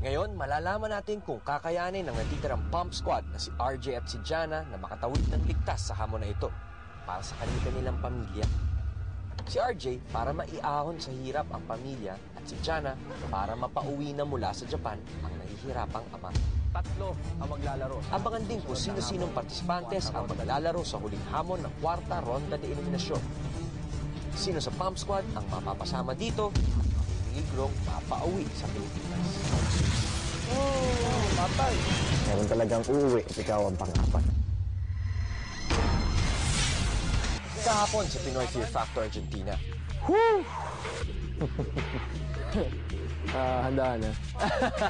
Ngayon, malalaman natin kung kakayanin ng natitirang Pump Squad na si RJ at si Jana na makatawid ng ligtas sa hamon na ito para sa kanilang pamilya. Si RJ para maiahon sa hirap ang pamilya at si Jana para mapauwi na mula sa Japan ang nahihirapang ama. Tatlo ang maglalaro. Abangan din kung sino-sinong partisipantes ang maglalaro sa huling hamon ng kwarta ronda de eliminasyon. Sino sa Pump Squad ang mapapasama dito? Ligrong mapauwi sa Pilipinas. Patay! Meron talagang uuwi at ikaw ang pang-apat. Kahapon sa Pinoy Fear Factor Argentina. Handa na.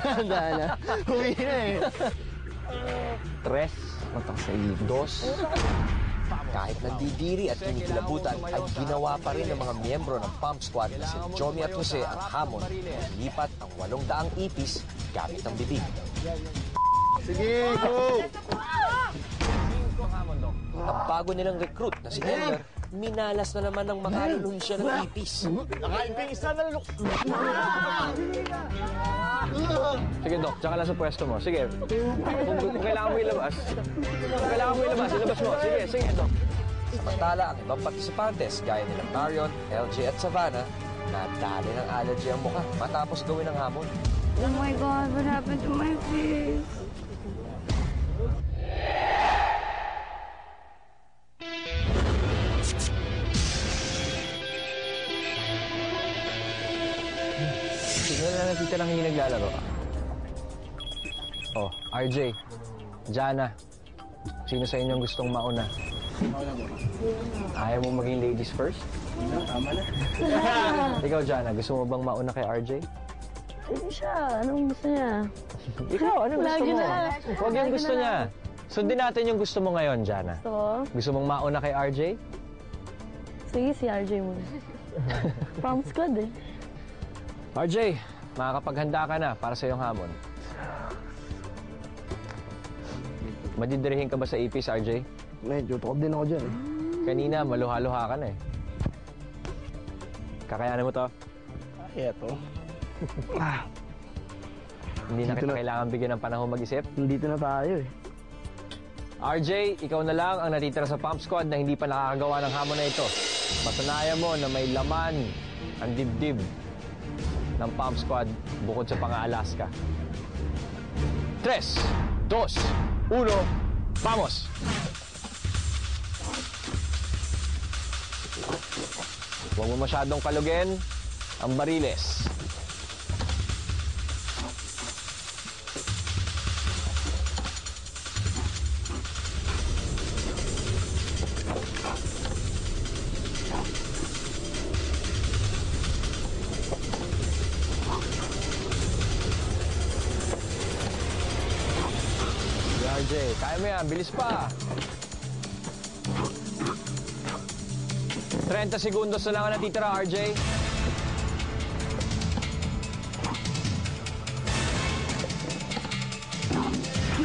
Handa na. Uwi na eh. 3, 2, kahit nandidiri at kinikilabutan ay ginawa pa rin ng mga miyembro ng Pump Squad na si Jomy at Jose ang hamon at lipat ang 800 ipis gamit ang bibig. Sige, go! Ang bago nilang recruit na si Elmer, minalas na naman ng makalulun siya ng ipis. Nakaipis na nalulok! Sige, Dok. Tsaka lang sa pwesto mo. Sige. Kung kailangan mo ilabas. Ilabas mo. Sige, Dok. Samantala, ang ibang partisipantes gaya nila Marion, LJ at Savannah, nadali ng allergy ang mukha matapos gawin ang hamon. Oh my God, what happened to my face? Sino na natitirang hindi naglalaro? Oh, RJ, Jana, sino sa inyong gustong mauna? Ayaw mo maging ladies first? Tama na. Ikaw, Jana, gusto mo bang mauna kay RJ? Hindi siya. Anong gusto niya? Ikaw, anong gusto Lagi mo? na. Huwag yung Lagi gusto na niya. Sundin natin yung gusto mo ngayon, Jana. Gusto ko? Gusto mong mauna kay RJ? Sige, si RJ muna. Pump Squad eh. RJ, makakapaghanda ka na para sa iyong hamon. Madidirihin ka ba sa ipis, RJ? Medyo tukod din ako dyan eh. Kanina, maluha-luha ka na eh. Kakayanan mo to? Eto. Hindi na Dito kita na. kailangan bigyan ng panahon mag-isip. Nandito na tayo eh. RJ, ikaw na lang ang natitira sa Pump Squad na hindi pa nakakagawa ng hamon na ito. Patunayan mo na may laman ang dibdib ng Pump Squad bukod sa pang-aalas ka. 3, 2, 1, vamos! Huwag mo masyadong kalugin ang bariles. RJ, kaya mo yan. Bilis pa. 30 segundos na lang ang natitira, RJ.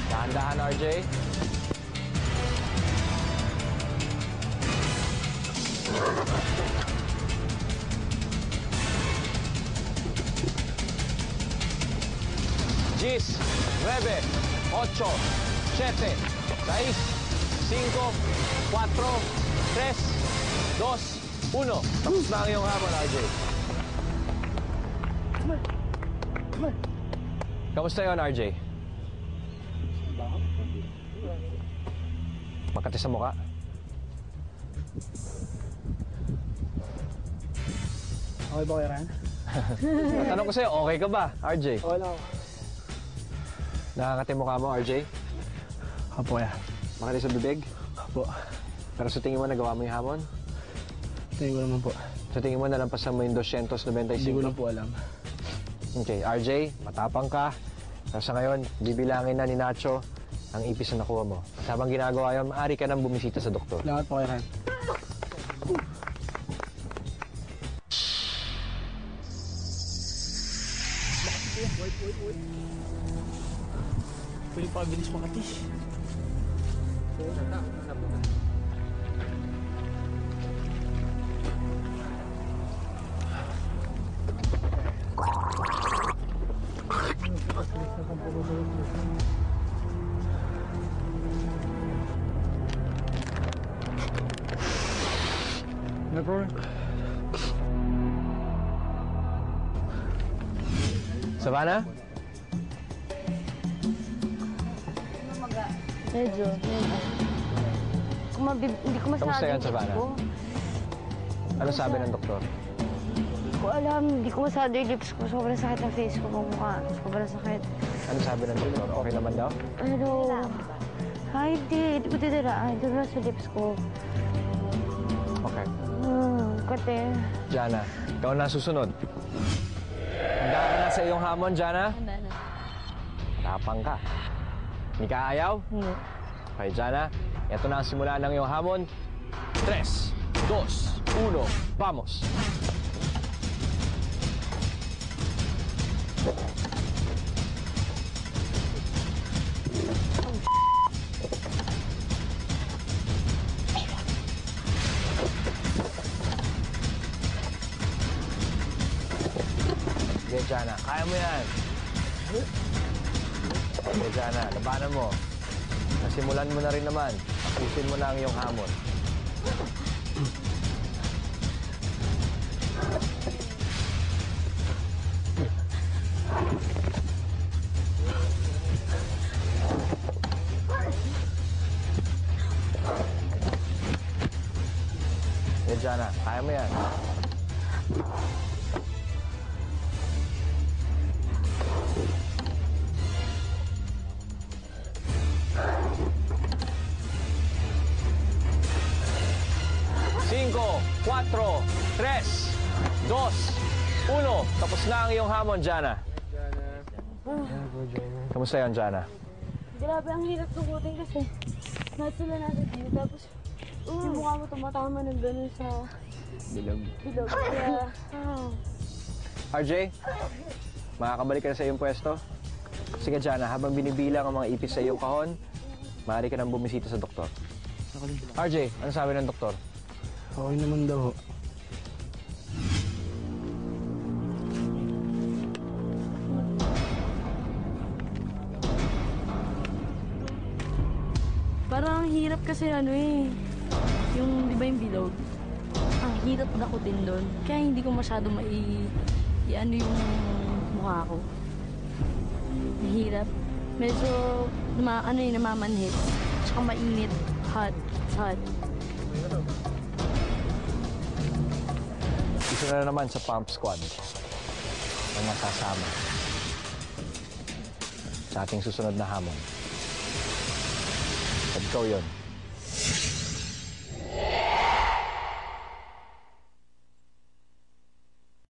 Dahan-dahan, RJ. Gis, 9, 8, 7, 6, 5, 4, 3, 2, 1. Tapos na ang iyong hamon, RJ. Kamusta yun, RJ? Makati sa mukha? Okay ba kayo, Ran? Tanong ko sa'yo, okay ka ba, RJ? Okay lang ako. Nakakati mukha mo, RJ? Apo ya. Makati sa bibig? Apo. Pero sa tingin mo, nagawa mo yung hamon? Tingin ko naman po. Sa tingin mo, nalampasan mo yung 295? Hindi ko na po alam. Okay, RJ, matapang ka. Pero sa ngayon, bibilangin na ni Nacho ang ipis na nakuha mo. At habang ginagawa yun, maaari ka nang bumisita sa doktor. Salamat po kayo, Ran. Pwede pa bilis Makati. No problem. Savannah? Medyo. Hindi ko masyado. Kamusta yan, Savannah? Ano sabi ng doktor? Hindi ko alam. Hindi ko masyado yung lips ko. Sobrang sakit ng face ko. Ang mukha. Sobrang sakit. Ano sabi ng doktor? Okay naman daw? Pero... Ay, hindi ko titiraan. Doon na sa lips ko. Okay. Kate. Jana, ikaw na susunod. Handa ka na sa iyong hamon, Jana? Handa na. Tapang ka. Hindi ka ayaw? Hindi. Okay, Jana. Ito na ang simula ng iyong hamon. 3, 2, 1, vamos! Sige, Jana. Kaya mo yan. Sige, Jana. Labanan mo. Nasimulan mo na rin naman. Tapusin mo na ang iyong hamon. Sige, Jana. Kaya mo yan. Cinco, 4, 3, 2, 1. Tapos na ang iyong hamon, Jana. Kamusta yan, Jana? Grabe, ang hirap tugutin kasi natula natin dito. Tapos yung mukha mo tumatama ng gano'n sa bilog. Kaya, RJ, makakabalik ka na sa iyong pwesto. Sige, Jana, habang binibilang ang mga ipis sa iyong kahon, maaari ka nang bumisita sa doktor. RJ, ano sabi ng doktor? Okay naman daw. parang ang hirap kasi yung di ba yung bilog? Ang hirap dakutin doon. Kaya hindi ko masyado i-ano yung mukha ko. Ang hirap. Medyo namamanhit. Tsaka mainit. Hot. Isa na naman sa pump squad ang nasasama sa ating susunod na hamon. At ikaw yun.